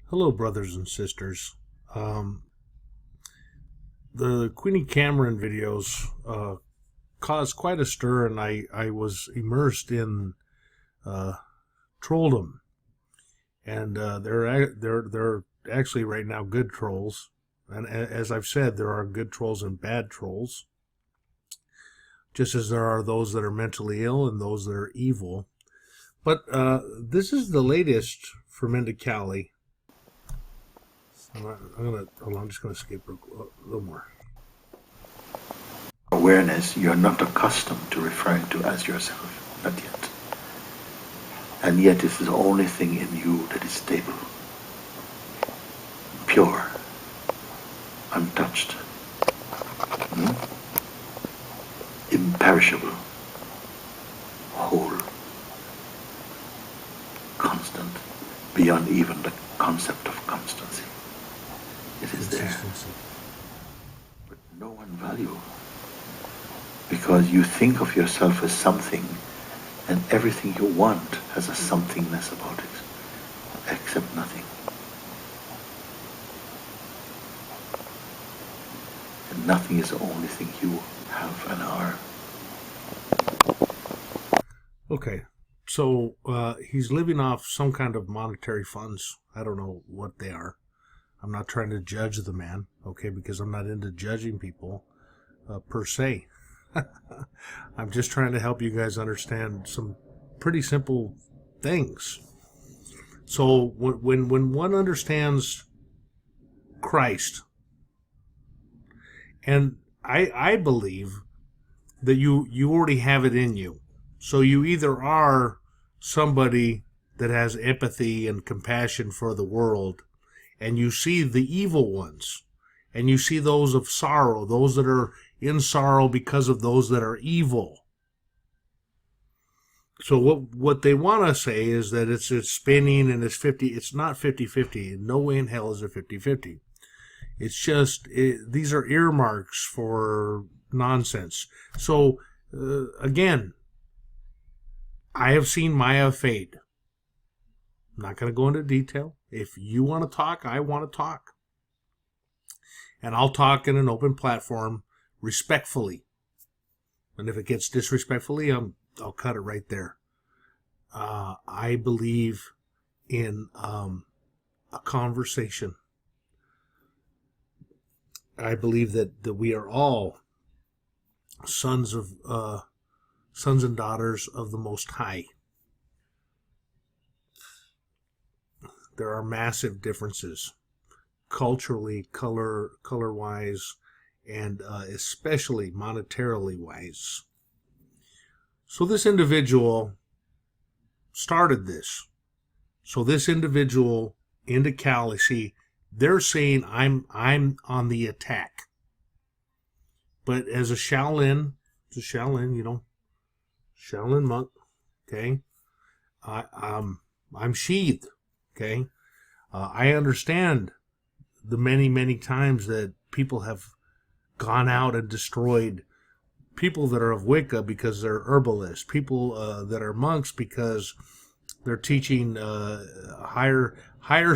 Hello, brothers and sisters. Um, the Queenie Cameron videos caused quite a stir, and I was immersed in uh, trolldom. And they're actually right now good trolls. And as I've said, there are good trolls and bad trolls, just as there are those that are mentally ill and those that are evil. But this is the latest for Mendicali. I'm just gonna skip a little more. Awareness you're not accustomed to referring to as yourself, not yet. And yet it's the only thing in you that is stable, pure, untouched, imperishable, whole, constant, beyond even the concept of constancy. It is there, but no one value, because you think of yourself as something, and everything you want has a somethingness about it, except nothing. And nothing is the only thing you have and are. Okay, so he's living off some kind of monetary funds. I don't know what they are. I'm not trying to judge the man, okay, because I'm not into judging people per se. I'm just trying to help you guys understand some pretty simple things. So when one understands Christ, and I believe that you already have it in you. So you either are somebody that has empathy and compassion for the world, and you see the evil ones, and you see those of sorrow, those that are in sorrow because of those that are evil. So what they want to say is that it's spinning and it's 50. It's not 50-50. No way in hell is it 50-50. It's just these are earmarks for nonsense. So again, I have seen Maya fade. I'm not going to go into detail. If you want to talk, I want to talk. And I'll talk in an open platform respectfully. And if it gets disrespectfully, I'll cut it right there. I believe in a conversation. I believe that we are all sons and daughters of the Most High. There are massive differences, culturally, color-wise, and especially monetarily wise. So this individual started this. So this individual into Cali, see, they're saying I'm on the attack. But as a Shaolin, Shaolin monk, okay, I'm sheathed, okay. I understand the many times that people have gone out and destroyed people that are of Wicca because they're herbalists, people that are monks because they're teaching higher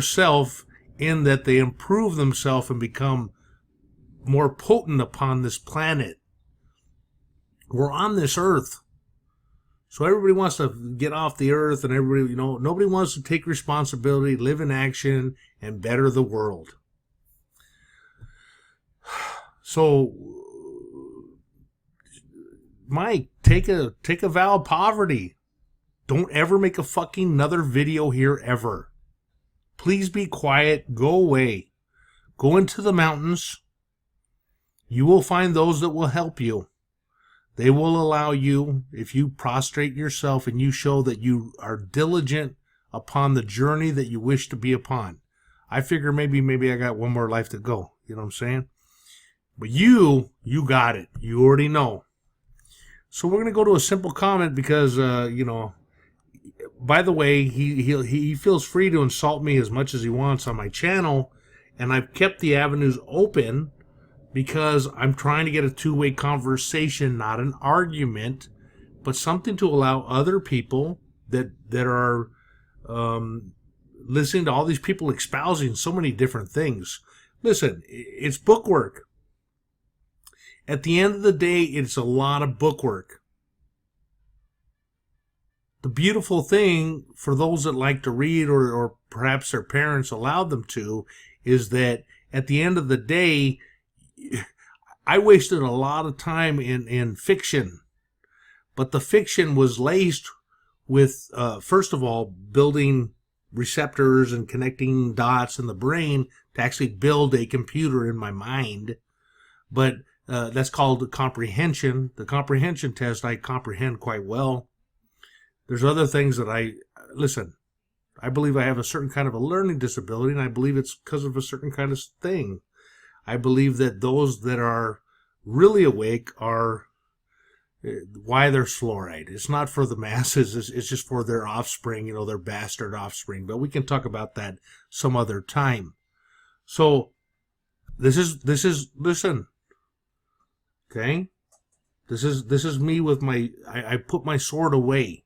self, in that they improve themselves and become more potent upon this planet. We're on this earth. So everybody wants to get off the earth, and everybody, nobody wants to take responsibility, live in action, and better the world. So, Mike, take a vow of poverty. Don't ever make a fucking another video here ever. Please be quiet. Go away. Go into the mountains. You will find those that will help you. They will allow you, if you prostrate yourself and you show that you are diligent upon the journey that you wish to be upon. I figure maybe I got one more life to go. You know what I'm saying? But you got it. You already know. So we're going to go to a simple comment because, by the way, he feels free to insult me as much as he wants on my channel, and I've kept the avenues open because I'm trying to get a two-way conversation, not an argument, but something to allow other people that are listening to all these people espousing so many different things. Listen, it's bookwork. At the end of the day, it's a lot of bookwork. The beautiful thing for those that like to read, or perhaps their parents allowed them to, is that at the end of the day, I wasted a lot of time in fiction. But the fiction was laced with, first of all, building receptors and connecting dots in the brain to actually build a computer in my mind. But that's called comprehension. The comprehension test, I comprehend quite well. There's other things that I believe I have a certain kind of a learning disability, and I believe it's because of a certain kind of thing. I believe that those that are really awake are why there's fluoride. It's not for the masses. It's just for their offspring, their bastard offspring. But we can talk about that some other time. So this is listen. Okay? This is me with I put my sword away.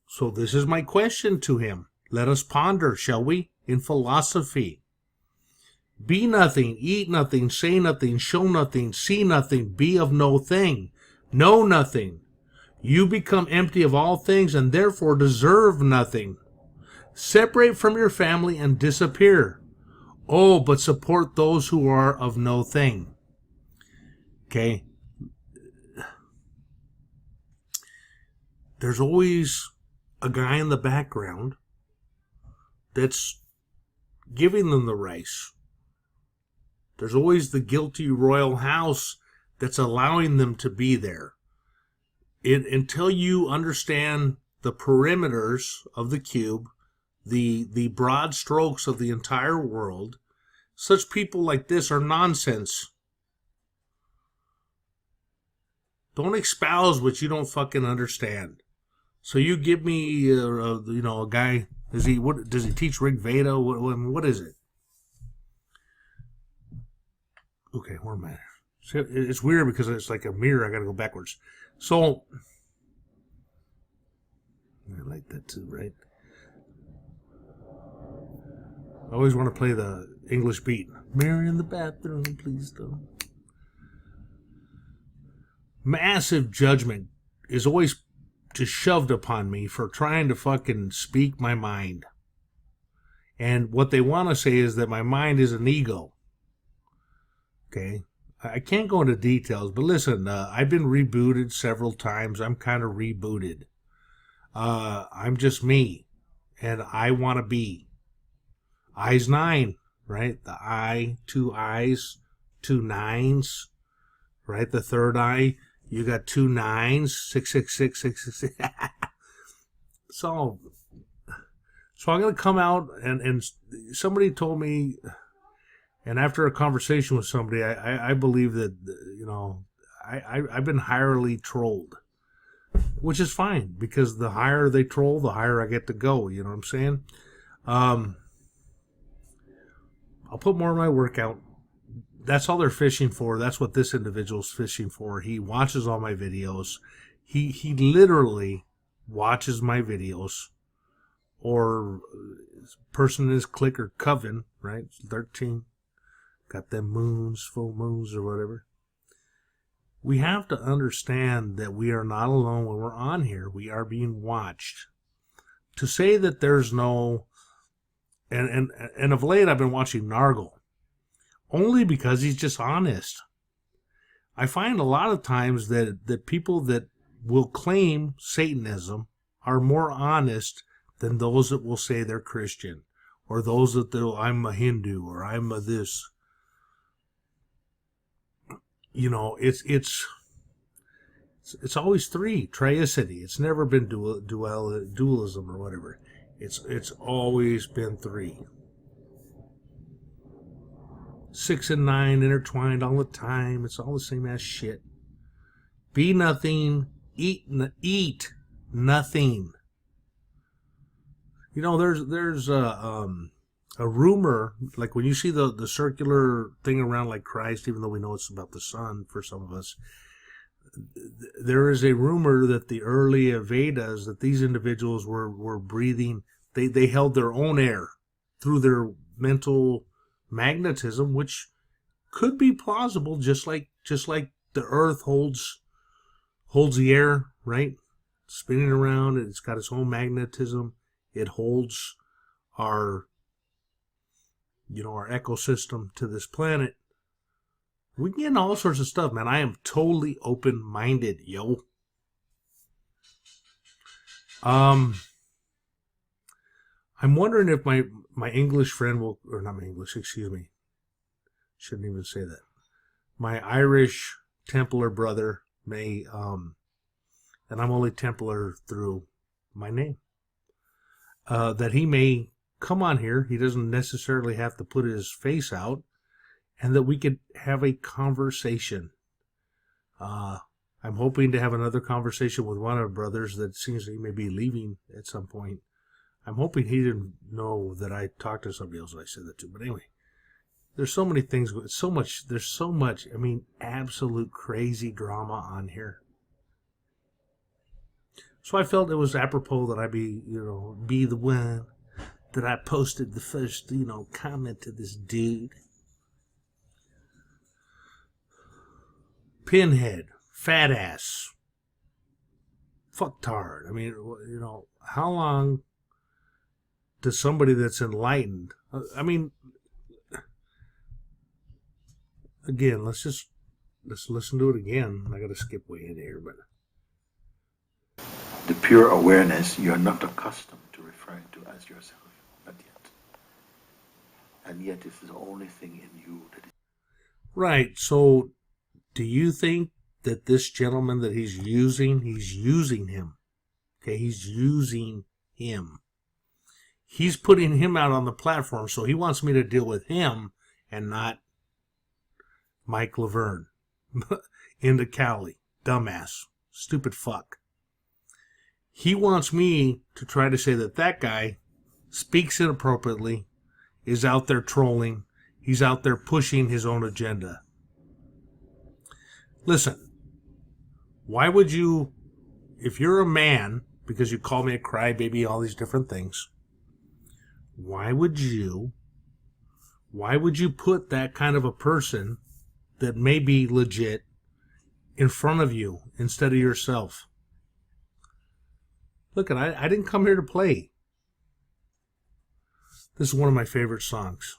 So this is my question to him. Let us ponder, shall we, in philosophy. Be nothing, eat nothing, say nothing, show nothing, see nothing, be of no thing, know nothing. You become empty of all things and therefore deserve nothing. Separate from your family and disappear. Oh, but support those who are of no thing. Okay? There's always a guy in the background that's giving them the rice. There's always the guilty royal house that's allowing them to be there. Until you understand the perimeters of the cube, the broad strokes of the entire world, such people like this are nonsense. Don't espouse what you don't fucking understand. So you give me, a guy. Does he teach Rig Veda? What is it? Okay, where am I? It's weird because it's like a mirror. I got to go backwards. So I like that too, right? I always want to play the English beat. Mirror in the bathroom, please don't. Massive judgment is always just shoved upon me for trying to fucking speak my mind. And what they want to say is that my mind is an ego. Okay? I can't go into details, but listen, I've been rebooted several times. I'm kind of rebooted. I'm just me. And I want to be. Eyes 9, right? The eye, 2 eyes, 2 nines, right? The third eye. You got 2 9s, 666, 666. So I'm going to come out, and somebody told me, and after a conversation with somebody, I believe that, I've been highly trolled, which is fine, because the higher they troll, the higher I get to go, you know what I'm saying? I'll put more of my work out. That's all they're fishing for. That's what this individual's fishing for. He watches all my videos. He literally watches my videos. Or person is Clicker Coven, right? 13. Got them moons, full moons or whatever. We have to understand that we are not alone when we're on here. We are being watched. To say that there's no... And of late I've been watching Nargle. Only because he's just honest. I find a lot of times that people that will claim Satanism are more honest than those that will say they're Christian, or those that I'm a Hindu, or I'm a this. It's always 3, triicity. It's never been dualism or whatever. It's always been 3. 6 and 9 intertwined all the time. It's all the same ass shit. Be nothing, eat nothing. There's a rumor, like when you see the circular thing around like Christ, even though we know it's about the sun for some of us, there is a rumor that the early Vedas, that these individuals were breathing They held their own air through their mental magnetism, which could be plausible, just like the Earth holds the air, right? Spinning around, it's got its own magnetism. It holds our ecosystem to this planet. We can get into all sorts of stuff, man. I am totally open-minded, yo. I'm wondering if my English friend will, or not my English, excuse me. Shouldn't even say that. My Irish Templar brother may, and I'm only Templar through my name, that he may come on here. He doesn't necessarily have to put his face out, and that we could have a conversation. I'm hoping to have another conversation with one of our brothers that seems he may be leaving at some point. I'm hoping he didn't know that I talked to somebody else when I said that too. But anyway, there's so many things, there's so much, I mean, absolute crazy drama on here. So I felt it was apropos that I be the one that I posted the first, comment to this dude. Pinhead, fat ass, fucktard. I mean, how long does somebody that's enlightened, I mean, again, let's listen to it again. I got to skip way in here, but the pure awareness you are not accustomed to referring to as yourself, not yet. And yet it's the only thing in you that is... Right, so do you think that this gentleman that he's using him? Okay, he's using him. He's putting him out on the platform, so he wants me to deal with him and not Mike Laverne. Into Cali. Dumbass. Stupid fuck. He wants me to try to say that guy speaks inappropriately, is out there trolling, he's out there pushing his own agenda. Listen, why would you, if you're a man, because you call me a crybaby, all these different things, why would you put that kind of a person that may be legit in front of you instead of yourself? Look, I didn't come here to play. This is one of my favorite songs.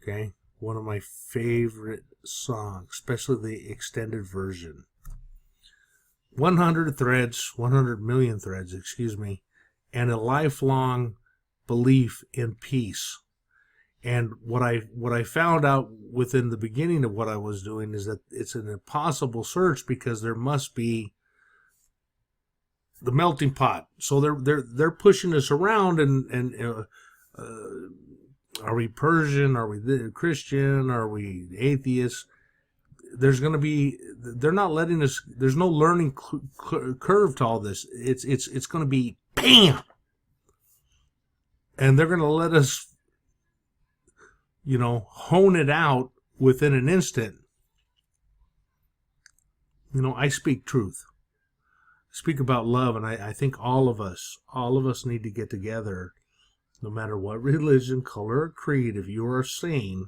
Okay? One of my favorite songs, especially the extended version. 100 million threads, and a lifelong belief in peace. And what I found out within the beginning of what I was doing is that it's an impossible search because there must be the melting pot. So they're pushing us around and are we Persian? Are we Christian? Are we atheists? There's going to be, they're not letting us, there's no learning curve to all this. It's going to be bam! And they're going to let us, hone it out within an instant. I speak truth. I speak about love, and I think all of us need to get together, no matter what religion, color, or creed. If you are sane,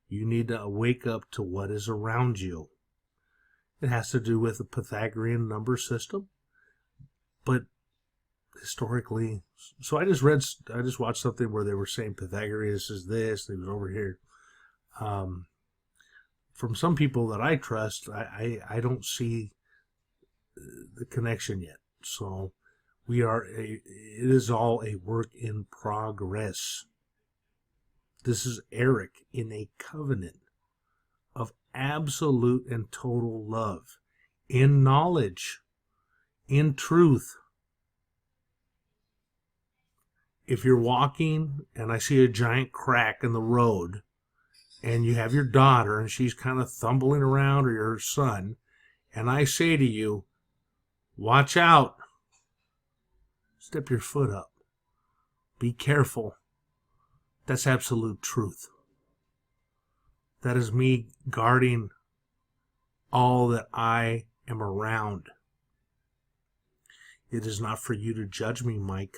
you need to wake up to what is around you. It has to do with the Pythagorean number system, but historically, so I just watched something where they were saying Pythagoras is this, and he was over here. From some people that I trust, I don't see the connection yet. So it is all a work in progress. This is Eric in a covenant of absolute and total love, in knowledge, in truth. If you're walking and I see a giant crack in the road and you have your daughter and she's kind of stumbling around, or your son, and I say to you, watch out, step your foot up, be careful, that's absolute truth. That is me guarding all that I am around. It is not for you to judge me, Mike.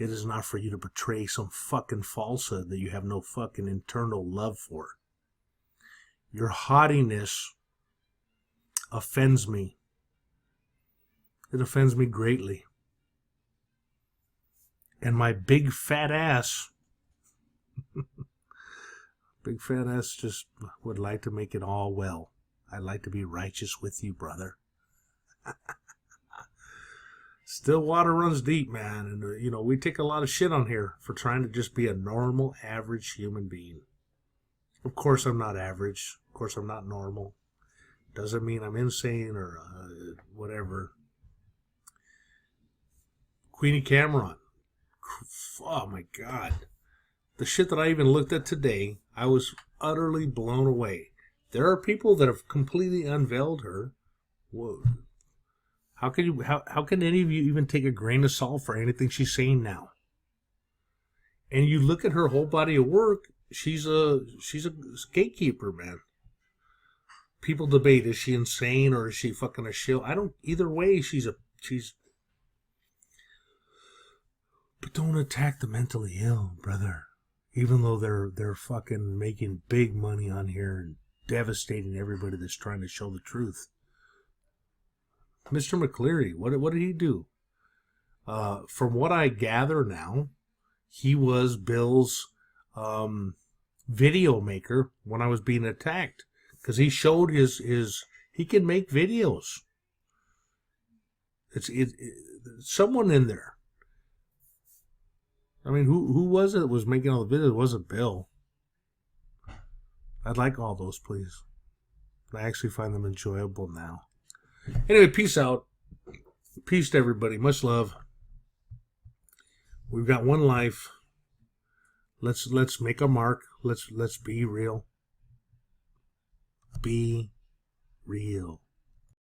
It is not for you to portray some fucking falsehood that you have no fucking internal love for. Your haughtiness offends me. It offends me greatly. And my big fat ass, just would like to make it all well. I'd like to be righteous with you, brother. Still water runs deep, man. And, we take a lot of shit on here for trying to just be a normal, average human being. Of course I'm not average. Of course I'm not normal. Doesn't mean I'm insane or whatever. Queenie Cameron. Oh, my God. The shit that I even looked at today, I was utterly blown away. There are people that have completely unveiled her. Whoa. How can any of you even take a grain of salt for anything she's saying now? And you look at her whole body of work, she's a gatekeeper, man. People debate, is she insane or is she fucking a shill? Either way, she's but don't attack the mentally ill, brother. Even though they're fucking making big money on here and devastating everybody that's trying to show the truth. Mr. McCleary, what did he do? From what I gather now, he was Bill's video maker when I was being attacked. Because he showed he can make videos. It's someone in there. I mean, who was it that was making all the videos? It wasn't Bill. I'd like all those, please. I actually find them enjoyable now. Anyway, peace out. Peace to everybody. Much love. We've got one life. Let's make a mark. Let's be real. Be real.